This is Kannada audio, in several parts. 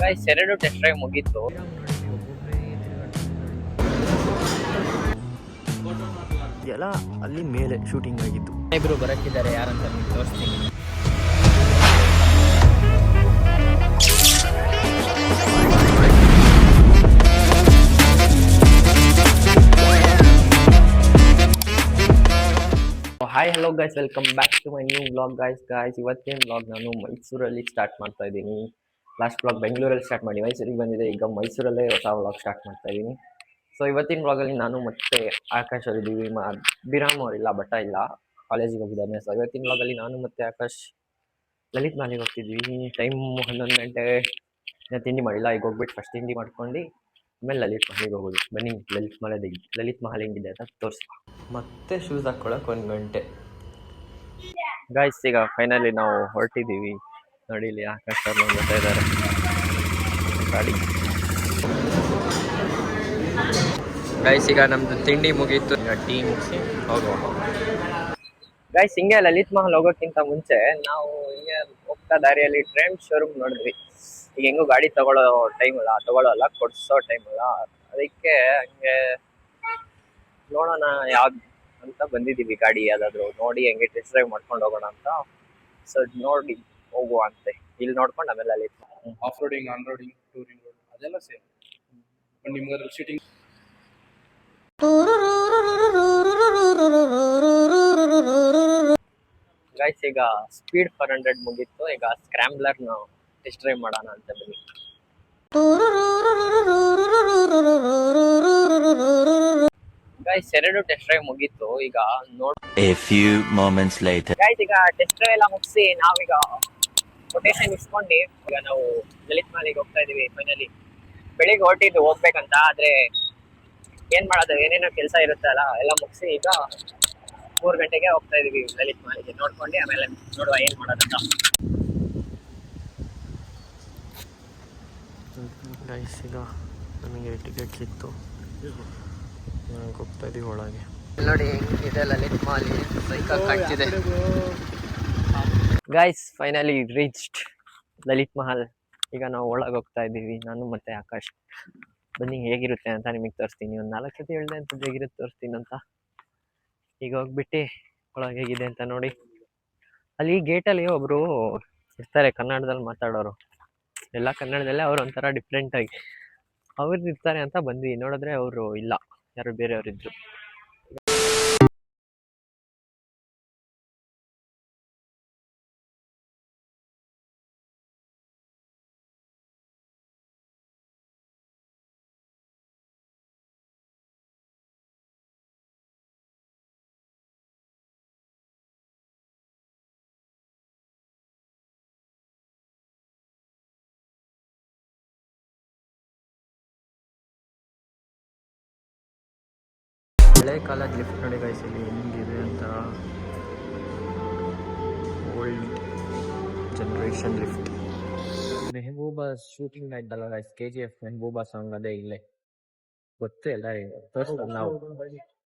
ಗೈಸ್ ಎರಡು ಟೆಸ್ಟ್ ಡ್ರೈವ್ ಮುಗೀತು. ಎಲ್ಲ ಅಲ್ಲಿ ಮೇಲೆ ಶೂಟಿಂಗ್ ಆಗಿತ್ತು. ಇಬ್ರು ಬರಕ್ಕಿದ್ದಾರೆ, ಯಾರಂತ ನಿಮ್ಗೆ ತೋರಿಸ್ತೀನಿ. Hi hello guys, welcome back to my new vlog. Guys ಇವತ್ತಿನ ವ್ಲಾಗ್ ನಾನು ಮೈಸೂರಲ್ಲಿ ಸ್ಟಾರ್ಟ್ ಮಾಡ್ತಾ ಇದ್ದೀನಿ. ಲಾಸ್ಟ್ ವ್ಲಾಗ್ ಬೆಂಗಳೂರಲ್ಲಿ ಸ್ಟಾರ್ಟ್ ಮಾಡಿ ಮೈಸೂರಿಗೆ ಬಂದಿದೆ. ಈಗ ಮೈಸೂರಲ್ಲೇ ಹೊಸ ವ್ಲಾಗ್ ಸ್ಟಾರ್ಟ್ ಮಾಡ್ತಾ ಇದ್ದೀನಿ. ಸೊ ಇವತ್ತಿನ ವ್ಲಾಗಲ್ಲಿ ನಾನು ಮತ್ತೆ ಆಕಾಶ್ ಅವರಿದ್ದೀವಿ. ಬಿರಾಮ್ ಅವರಿಲ್ಲ, ಬಟ್ಟ ಇಲ್ಲ, ಕಾಲೇಜಿಗೆ ಹೋಗಿದ್ದಾನೆ. ಸೊ ಇವತ್ತಿನ ವ್ಲಾಗಲ್ಲಿ ನಾನು ಮತ್ತೆ ಆಕಾಶ್ ಲಲಿತ್ ಮಹಲಿಗೆ ಹೋಗ್ತಿದ್ವಿ. ಟೈಮ್ 11 ಗಂಟೆ. ತಿಂಡಿ ಮಾಡಿಲ್ಲ, ಈಗ ಹೋಗ್ಬಿಟ್ಟು ಫಸ್ಟ್ ತಿಂಡಿ ಮಾಡ್ಕೊಂಡು ಆಮೇಲೆ ಲಲಿತ್ ಮಹಲಿಗೆ ಹೋಗೋದು. ಬನ್ನಿ ಲಲಿತ್ ಮಹಲ್ ಹೆಂಗಿದೆ ಅಂತ ತೋರಿಸಿ. ಮತ್ತೆ ಶೂಸ್ ಹಾಕ್ಕೊಳಕ್ಕೆ 1 ಗಂಟೆ. ಗಾಯ್ಸ್ ಈಗ ಫೈನಲಿ ನಾವು ಹೊರಟಿದ್ದೀವಿ. ನೋಡಿ ಇಲ್ಲಿ ಆಕಾಶ್ ಅವ್ರು ಬರ್ತಾ ಇದ್ದಾರೆ ಗಾಡಿ. ಗಾಯ್ಸ್ ಈಗ ನಮ್ದು ತಿಂಡಿ ಮುಗೀತು, ಈಗ ಟೀ ಮುಗಿಸಿ ಹೋಗುವ. ಗಾಯ್ಸ್ ಹಿಂಗೆ ಲಲಿತ್ ಮಹಲ್ ಹೋಗೋಕ್ಕಿಂತ ಮುಂಚೆ ನಾವು ಹಿಂಗೆ ಹೋಗ್ತಾ ದಾರಿಯಲ್ಲಿ ಟ್ರೆಂಡ್ ಶೋರೂಮ್ ನೋಡಿದ್ವಿ. ಈಗ ಹೆಂಗೋ ಗಾಡಿ ತಗೊಳ್ಳೋಲ್ಲ ಕೊಡ್ಸೋ ಟೈಮ್ ಅಲ್ಲ, ಅದಕ್ಕೆ ಹಂಗೆ ನೋಡೋಣ ಯಾವ್ದು ಅಂತ ಬಂದಿದ್ದೀವಿ. ಗಾಡಿ ಯಾವ್ದಾದ್ರು ನೋಡಿ ಹೆಂಗೆ ಟೆಸ್ಟ್ ಡ್ರೈವ್ ಮಾಡ್ಕೊಂಡು ಹೋಗೋಣ ಅಂತ. ಸೊ ನೋಡಿ ಹೋಗುವ ಅಂತೆ. ಇಲ್ಲಿ ನೋಡ್ಕೊಂಡು ಆಮೇಲೆ ಅಲ್ಲಿ off roading, on roading, touring road ಅದೆಲ್ಲ ಸೇಮ್. ನಿಮ್ಗೆ ಶೂಟಿಂಗ್ ಗೈಸ್ ಈಗ ಸ್ಪೀಡ್ 400 ಮುಗೀತು. ಈಗ ಸ್ಕ್ರಾಂಬ್ಲರ್ ನಾವು ಟೆಸ್ಟ್ ಡ್ರೈವ್ ಮಾಡೋಣ ಅಂತ ಬನ್ನಿ. ಗೈಸ್ ಎರಡು ಟೆಸ್ಟ್ ಡ್ರೈವ್ ಮುಗೀತು. ಈಗ A few moments later. Guys ಈಗ ಟೆಸ್ಟ್ ಡ್ರೈವ್ ಎಲ್ಲ ಮುಗಿಸಿ ನಾವೀಗ ಕೊಟೇಶನ್ ಇಸ್ಕೊಂಡು ಈಗ ನಾವು ಲಲಿತ್ ಮಹಲಿಗೆ ಹೋಗ್ತಾ ಇದೀವಿ. ಫೈನಲಿ ಬೆಳಿಗ್ಗೆ ಹೊರಟಿದ್ದು ಹೋಗ್ಬೇಕಂತ, ಆದ್ರೆ ಏನ್ ಮಾಡೋದು, ಏನೇನೋ ಕೆಲಸ ಇರುತ್ತೆ ಅಲ್ಲ, ಎಲ್ಲ ಮುಗಿಸಿ ಈಗ 3 ಗಂಟೆಗೆ ಹೋಗ್ತಾ ಇದೀವಿ ಲಲಿತ್ ಮಹಲಿಗೆ. ನೋಡ್ಕೊಂಡು ಆಮೇಲೆ ನೋಡುವ ಏನ್ ಮಾಡೋದಂತ. ಗೈಸ್ ಈಗ ನಮಗೆ ಟಿಕೆಟ್ ಸಿಕ್ತು, ಹೋಗ್ತಾ ಇದೀವಿ ಒಳಗೆ. ನೋಡಿ ಹೆಂಗಿದೆ ಲಲಿತ್ ಮಹಲ್, ಸೈಕಲ್ ಕಾಣ್ತಿದೆ. Guys finally reached Lalit Mahal. ಈಗ ನಾವು ಒಳಗೆ ಹೋಗ್ತಾ ಇದ್ದೀವಿ, ನಾನು ಮತ್ತೆ ಆಕಾಶ್. ಬನ್ನಿ ಹೇಗಿರುತ್ತೆ ಅಂತ ನಿಮಗೆ ತೋರಿಸ್ತೀನಿ. ಒಂದು 4 ಸತಿ ಹೇಳ್ದೆ ಅಂತ ಹೇಗಿರುತ್ತೆ ತೋರಿಸ್ತೀನಿ ಅಂತ. ಈಗ ಹೋಗ್ಬಿಟ್ಟು ಒಳಗೆ ಹೇಗಿದೆ ಅಂತ ನೋಡಿ. ಅಲ್ಲಿ ಗೇಟಲ್ಲಿ ಒಬ್ರು ಇರ್ತಾರೆ ಕನ್ನಡದಲ್ಲಿ ಮಾತಾಡೋರು, ಎಲ್ಲ ಕನ್ನಡದಲ್ಲೇ. ಅವ್ರು ಒಂಥರ ಡಿಫ್ರೆಂಟ್ ಆಗಿ ಅವ್ರು ಇರ್ತಾರೆ ಅಂತ ಬಂದ್ವಿ. ನೋಡಿದ್ರೆ ಅವರು ಇಲ್ಲ, ಯಾರು ಬೇರೆಯವರಿದ್ರು. ಹಳೆ ಕಾಲದ ಲಿಫ್ಟ್ ನೋಡಿ ಗೈಸ್, ಇಲ್ಲಿ ಹೆಂಗಿದೆ ಅಂತ. Old generation lift. Mehbooba shooting ಆಯ್ತಲ್ಲ ಗೈಸ್, KGF ಮೆಹಬೂಬಾ ಸಾಂಗ್ ಅದೇ ಇಲ್ಲೇ. ಗೊತ್ತೇ ಇಲ್ಲ ತೋರಿಸ್ತಾರೆ ನಾವು.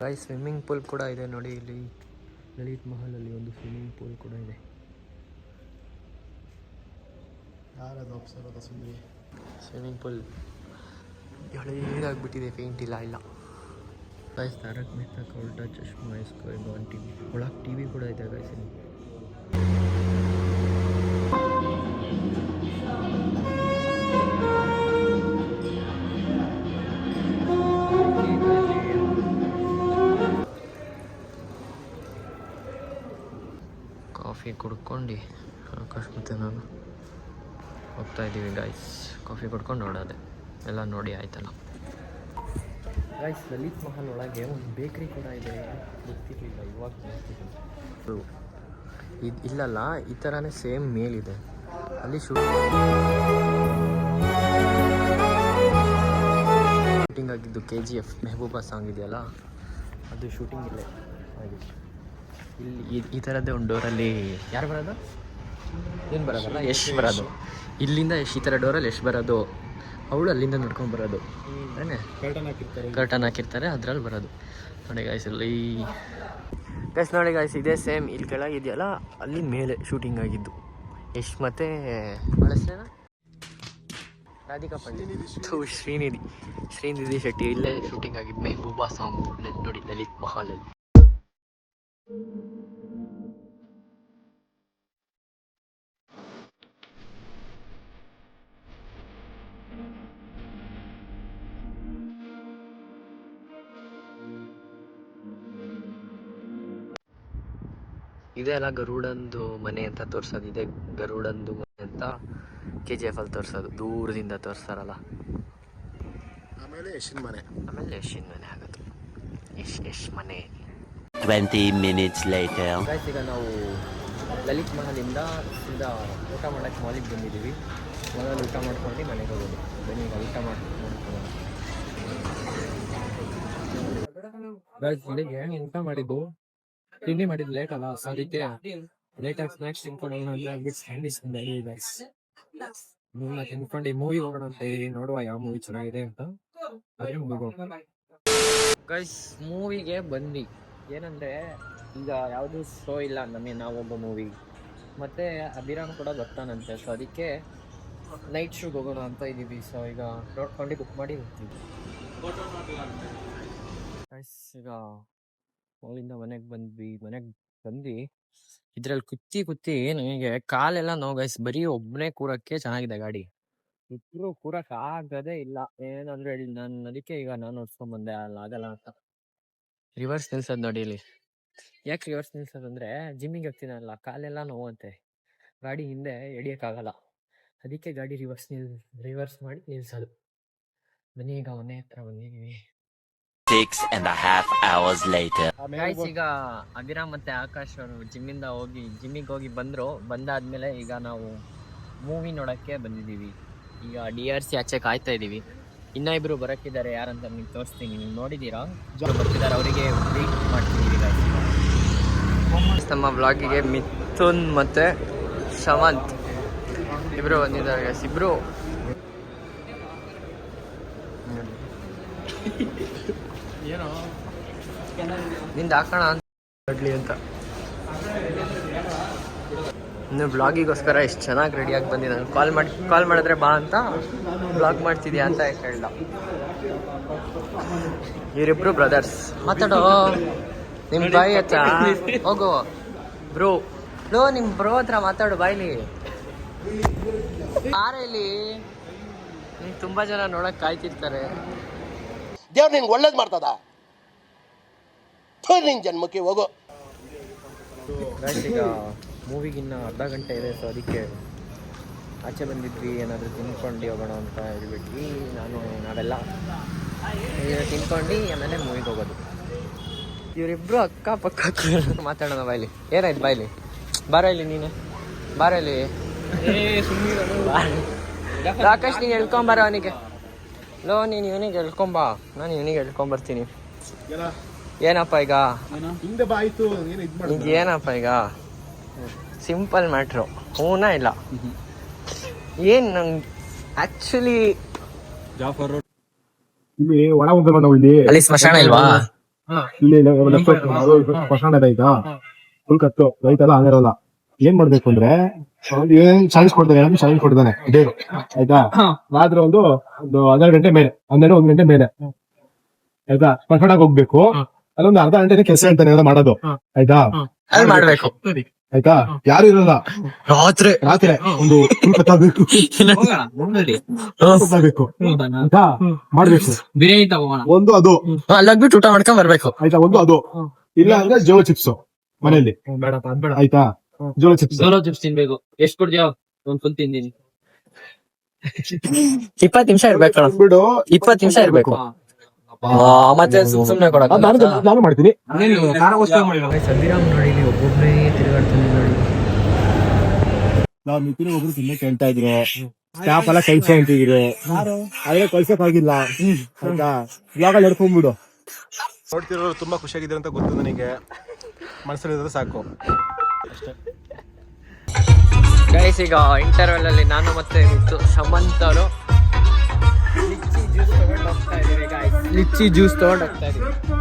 ಗೈಸ್ ಸ್ವಿಮ್ಮಿಂಗ್ ಪೂಲ್ ಕೂಡ ಇದೆ ನೋಡಿ ಇಲ್ಲಿ ಲಲಿತ್ ಮಹಲಲ್ಲಿ. ಒಂದು ಸ್ವಿಮ್ಮಿಂಗ್ ಪೂಲ್ ಕೂಡ ಇದೆ. ಸ್ವಿಮ್ಮಿಂಗ್ ಪೂಲ್ ಹಳೇದಾಗ್ಬಿಟ್ಟಿದೆ, ಪೇಂಟ್ ಇಲ್ಲ. ಗೈಸ್ ತಾರಕ್ ಮೆಹ್ತಾ ಕಾ ಉಲ್ಟಾ ಚಶ್ಮಾ ಇಸ್ ಗೋಯಿಂಗ್ ಆನ್ TV. ಒಳಗೆ TV ಕೂಡ ಇದೆ ಗೈಸ್ ಇಲ್ಲಿ. ಕಾಫಿ ಕುಡ್ಕೊಂಡು ಆಕಾಶ್ ಮತ್ತು ನಾನು ಹೋಗ್ತಾ ಇದ್ದೀವಿ ಗೈಸ್. ಕಾಫಿ ಕುಡ್ಕೊಂಡು ನೋಡೋದೆ ಎಲ್ಲ ನೋಡಿ ಆಯ್ತಲ್ಲ ಗೈಸ್. ಲಲಿತ್ ಮಹಲ್ ಒಳಗೆ ಒಂದು ಬೇಕ್ರಿ ಕೂಡ ಇದೆ, ಗೊತ್ತಿರಲಿಲ್ಲ, ಇವಾಗ ಇಲ್ಲಲ್ಲ, ಈ ಥರನೇ ಸೇಮ್ ಮೇಲಿದೆ. ಅಲ್ಲಿ ಶೂಟಿಂಗ್ ಆಗಿದ್ದು KGF ಮೆಹಬೂಬಾ ಸಾಂಗ್ ಇದೆಯಲ್ಲ, ಅದು ಶೂಟಿಂಗ್ ಇಲ್ಲೇ ಆಗಿದೆ. ಇಲ್ಲಿ ಈ ಥರದ್ದೇ ಒಂದು ಡೋರಲ್ಲಿ ಯಾರು ಬರೋದು, ಏನು ಬರೋದಲ್ಲ, ಯಶ್ ಬರೋದು. ಇಲ್ಲಿಂದ ಯಶ್ ಈ ಥರ ಡೋರಲ್ಲಿ ಯಶ್ ಬರೋದು, ಅವಳು ಅಲ್ಲಿಂದ ನಡ್ಕೊಂಡು ಬರೋದು. ಕರ್ಟನ್ ಹಾಕಿರ್ತಾರೆ, ಅದ್ರಲ್ಲಿ ಬರೋದು ನೋಡಿ ಗಾಯ್ಸ್. ಇಲ್ಲಿ ಗೈಸ್ ನೋಡಿ ಗಾಯ್ಸ್, ಇದೇ ಸೇಮ್ ಇಲ್ಲಿ ಕೆಳಗಿದೆಯಲ್ಲ, ಅಲ್ಲಿ ಮೇಲೆ ಶೂಟಿಂಗ್ ಆಗಿದ್ದು ಯಶ್ ಮತ್ತು ಬಳಸೇನ ರಾಧಿಕಾ ಪಂಡಿತ್ ಶ್ರೀನಿಧಿ ಶೆಟ್ಟಿ ಇಲ್ಲೇ ಶೂಟಿಂಗ್ ಆಗಿದ್ದು ಮೆಹಬೂಬಾ ಸಾಂಗ್ ನೋಡಿ ಲಲಿತ್ ಮಹಾಲಲ್ಲಿ. ಇದೆಲ್ಲ ಗರುಡಂದು ಮನೆ ಅಂತ ತೋರ್ಸೋದು. ಇದೆ ಗರುಡಂದು ಮನೆ ಅಂತ KGF ಅಲ್ಲಿ ತೋರ್ಸೋದು, ದೂರದಿಂದ ತೋರಿಸ್ತಾರಲ್ಲ. ಆಮೇಲೆ ಯಶಿನ್ ಮನೆ ಆಗೋದು. ಯಶ್ ಮನೆ. 20 minutes later. ಗೈಸ್, ಈಗ ನಾವು ಲಲಿತ್ ಮಹಲಿಂದ ಸೀದಾ ಊಟ ಮಾಡೋಕ್ಕೆ ಮಾಲಿಗೆ ಬಂದಿದ್ದೀವಿ. ಮೊದಲು ಊಟ ಮಾಡ್ಕೊಂಡು ಮನೆಗೆ ಹೋಗೋದು. ಬನ್ನಿ ಈಗ ಊಟ ಮಾಡ್ಕೊಂಡು ಊಟ ಮಾಡಿದ್ದು ತಿಂಡಿ ಮಾಡಿದ್ದು ಲೇಟ್ ಅಲ್ಲ, ಸೊ ಅದಕ್ಕೆ ಲೇಟಾಗಿ ಸ್ನ್ಯಾಕ್ಸ್ ತಿನ್ಕೊಂಡು ತಿನ್ಕೊಂಡು ಮೂವಿ ಹೋಗೋಣ ಅಂತ ನೋಡುವ ಯಾವ ಮೂವಿ ಚೆನ್ನಾಗಿದೆ ಅಂತ. ಗೈಸ್, ಮೂವಿಗೆ ಬಂದ್ವಿ. ಏನಂದ್ರೆ ಈಗ ಯಾವುದು ಶೋ ಇಲ್ಲ ನಮಗೆ, ನಾವೊಬ್ಬ ಮೂವಿ ಮತ್ತೆ ಅಭಿರಾಮ್ ಕೂಡ ಬರ್ತಾನಂತೆ. ಸೊ ಅದಕ್ಕೆ ನೈಟ್ ಶೂಗೆ ಹೋಗೋಣ ಅಂತ ಇದ್ದೀವಿ. ಸೊ ಈಗ ನೋಡ್ಕೊಂಡು ಬುಕ್ ಮಾಡಿ ಹೋಗ್ತೀವಿ. ಗೈಸ್, ಈಗ ಮೂವಿಂದ ಮನೆಗೆ ಬಂದ್ವಿ. ಇದ್ರಲ್ಲಿ ಕುತ್ತಿ ನನಗೆ ಕಾಲೆಲ್ಲ ನೋವು ಗೈಸ್. ಬರೀ ಒಬ್ಬನೇ ಕೂರಕ್ಕೆ ಚೆನ್ನಾಗಿದೆ ಗಾಡಿ, ಇಬ್ರು ಕೂರಕ್ ಆಗದೇ ಇಲ್ಲ. ಏನಂದ್ರೆ ಹೇಳಿ, ನಾನು ಅದಕ್ಕೆ ಈಗ ನಾನು ಓಡಿಸ್ಕೊಂಡ್ ಬಂದೆ. ಆಗಲ್ಲ ಅಂತ ರಿವರ್ಸ್ ನಿಲ್ಸೋದು ನೋಡಿ ಇಲ್ಲಿ. ಯಾಕೆ ರಿವರ್ಸ್ ನಿಲ್ಸೋದಂದ್ರೆ ಜಿಮ್ಮಿಗೆ ಹೋಗ್ತೀನಲ್ಲ, ಕಾಲೆಲ್ಲ ನೋವಂತೆ, ಗಾಡಿ ಹಿಂದೆ ಎಡಿಯಕ್ಕಾಗಲ್ಲ. ಅದಕ್ಕೆ ಗಾಡಿ ರಿವರ್ಸ್ ಮಾಡಿ ನಿಲ್ಸೋದು. ಬನ್ನಿ ಈಗ ಮನೆ ಹತ್ರ ಬಂದಿದ್ದೀವಿ. 6.5 hours later. ಗೈಸ್, ಈಗ ಅಭಿರಾಮ್ ಮತ್ತೆ ಆಕಾಶ್ ಅವರು ಜಿಮ್ಮಿಗೆ ಹೋಗಿ ಬಂದಾದ್ಮೇಲೆ ಈಗ ನಾವು ಮೂವಿ ನೋಡಕ್ಕೆ ಬಂದಿದ್ದೀವಿ. ಈಗ DRC ಆಚೆ ಕಾಯ್ತಾ ಇದ್ದೀವಿ. ಇನ್ನ ಇಬ್ರು ಬರಕ್ಕಿದ್ದಾರೆ, ಯಾರಂತ ನಿಮ್ಗೆ ತೋರಿಸ್ತೀನಿ. ನೀವು ನೋಡಿದ್ದೀರಾ, ಬರ್ತಿದ್ದಾರೆ, ಅವರಿಗೆ ವೇಟ್ ಮಾಡ್ತಿದ್ದೀವಿ ಗೈಸ್. ನಮ್ಮ ವ್ಲಾಗಿಗೆ ಮಿಥುನ್ ಮತ್ತೆ ಶಮಂತ್ ಇಬ್ರು ಬಂದಿದ್ದಾರೆ ಗೈಸ್. ಇಬ್ರು ಏನೋ ನಿಂದ ಹಾಕೋಣ ಅಂತ ಇನ್ನು ಬ್ಲಾಗಿಗೋಸ್ಕರ ಎಷ್ಟು ಚೆನ್ನಾಗಿ ರೆಡಿಯಾಗಿ ಬಂದಿದ್ದಾನೆ. ಕಾಲ್ ಮಾಡಿದ್ರೆ ಬಾ ಅಂತ, ಬ್ಲಾಗ್ ಮಾಡ್ತಿದ್ಯಾ ಅಂತ ಕೇಳ್ದ. ಇವರಿಬ್ರು ಬ್ರದರ್ಸ್. ಮಾತಾಡೋ ನಿಮ್ಮ ಬಾಯಿ ಹತ್ರ ಹೋಗು ಬ್ರೋ. ನಿಮ್ಮ ಬ್ರೋ ಹತ್ರ ಮಾತಾಡು ಬಾಯ್ಲಿ. ಇಲ್ಲಿ ನಿಮ್ಗೆ ತುಂಬ ಜನ ನೋಡಕ್ ಕಾಯ್ತಿರ್ತಾರೆ. ದೇವ್ರು ನಿನ್ಗೆ ಒಳ್ಳೇದು ಮಾಡ್ತದ, ನಿನ್ ಜನ್ಮಕ್ಕೆ ಹೋಗೋ. ಈಗ ಮೂವಿಗಿನ್ನ ಅರ್ಧ ಗಂಟೆ ಇದೆ. ಸೊ ಅದಕ್ಕೆ ಆಚೆ ಬಂದಿದ್ವಿ, ಏನಾದರೂ ತಿನ್ಕೊಂಡು ಹೋಗೋಣ ಅಂತ ಹೇಳ್ಬಿಟ್ವಿ. ನಾವೆಲ್ಲ ತಿನ್ಕೊಂಡು ಆಮೇಲೆ ಮೂವಿಗೆ ಹೋಗೋದು. ಇವರಿಬ್ರು ಅಕ್ಕಪಕ್ಕ ಮಾತಾಡೋಣ ಬಾಯ್ಲಿ. ಏನಾಯ್ತು ಬಾಯ್ಲಿ? ಬಾರ ಇಲ್ಲಿ ನೀನು, ಬಾರ ಇಲ್ಲಿ. ರಾಕೇಶ್, ನೀನು ಹೇಳ್ಕೊಂಬಾರ ಅವನಿಗೆ. ನೀನು ಇವನಿಗೆ ಹೇಳ್ಕೊಂಬಾ, ನಾನು ಇವನಿಗೆ ಹೇಳ್ಕೊಂಬರ್ತೀನಿ. ಏನಪ್ಪ ಈಗ ಏನಪ್ಪ ಈಗ ಸಿಂಪಲ್ ಮ್ಯಾಟ್ರು, ಹೂನಾ ಇಲ್ಲ ಏನ್ ನಂಗೆ ಆಕ್ಚುಲಿ ಅಲ್ಲಿ ಸ್ಮಶಾನ ಇಲ್ವಾ? ಸ್ಮಶಾನ ಆಯ್ತಾ, ಫುಲ್ ಕತ್ತು ರೈತಲ್ಲ ಆಗಿರಲ್ಲ. ಏನ್ ಮಾಡ್ಬೇಕು ಅಂದ್ರೆ ಏನ್ ಚಾಯ್ಸ್ ಕೊಡ್ತಾನೆ ಡೇರು ಆಯ್ತಾ. ರಾತ್ರಿ ಒಂದು 12 ಗಂಟೆ ಮೇಲೆ, 1 ಗಂಟೆ ಮೇಲೆ ಆಯ್ತಾ ಸ್ಮಶಾನಕ್ಕೆ ಹೋಗ್ಬೇಕು. ಅಲ್ಲೊಂದು ಅರ್ಧ ಗಂಟೆ ಕೆಲಸ ಅಂತಾನೆ ಮಾಡೋದು ಆಯ್ತಾ. ಅಲ್ಲಿ ಮಾಡ್ಬೇಕು ಆಯ್ತಾ, ಯಾರು ಇರಲ್ಲ. ರಾತ್ರಿ ಒಂದು ಫುಲ್ ಕತ್ತಾಗಬೇಕು ಆಯ್ತಾ, ಮಾಡ್ಬೇಕು. ಬಿರಿಯಾನಿ ತಗೋಣ ಒಂದು ಅದು ಅಲ್ಲಾಗ್ಬಿಟ್ಟು ಊಟ ಮಾಡ್ಕೊಂಡ್ ಬರ್ಬೇಕು ಆಯ್ತಾ. ಒಂದು ಅದು ಇಲ್ಲ ಅಂದ್ರೆ ಜೋಳ ಚಿಪ್ಸ್ ಮನೆಯಲ್ಲಿ ಆಯ್ತಾ. ಜೋಳ ಚಿಪ್ಸ್ ತಿನ್ಬೇಕು. ಎಷ್ಟು ಕೊಡ್ತೀಯ? ಒಂದ್ ಫುಲ್ ತಿಂದಿನಿ. 20 ನಿಮಿಷ ಇರ್ಬೇಕು ಬಿಡು, 20 ನಿಮಿಷ ಇರ್ಬೇಕು. ಮತ್ತೆ ಸುಮ್ನೆ ಕೊಡಕ ನಾನು ಮಾಡ್ತೀನಿ. ಅಭಿರಾಮ್ ನೋಡಿ, ಒಬ್ಬೊಬ್ಬನೇ ತಿರುಗಾಡ್ತೀನಿ ನೋಡಿ. ನಾವ್ ಮಿತ್ರ ಒಬ್ರು ತಿನ್ನ ಕೇಳ್ತಾ ಇದ್ರು, ಸ್ಟಾಪ್ ಎಲ್ಲ ಕೈಸ ಅಂತಿದ್ರು, ಆದ್ರೆ ಕಳ್ಸಕ್ ಆಗಿಲ್ಲ ಆಯ್ತಾ. ಇವಾಗ ನಡ್ಕೊಂಡ್ಬಿಡು. ನೋಡ್ತಿರೋರು ತುಂಬಾ ಖುಷಿಯಾಗಿದ್ದಾರೆ ಅಂತ ಗೊತ್ತು ನನಗೆ, ಮನಸ್ಸಲ್ಲಿ ಸಾಕು ಅಷ್ಟೇ. ಗೈಸ್, ಈಗ ಇಂಟರ್ವೆಲ್ ಅಲ್ಲಿ ನಾನು ಮತ್ತೆ ಶಮಂತ್ ಅವರು ಲಿಚ್ಚಿ ಜ್ಯೂಸ್ ತಗೊಂಡು ಹೋಗ್ತಾ ಇದೀವಿ.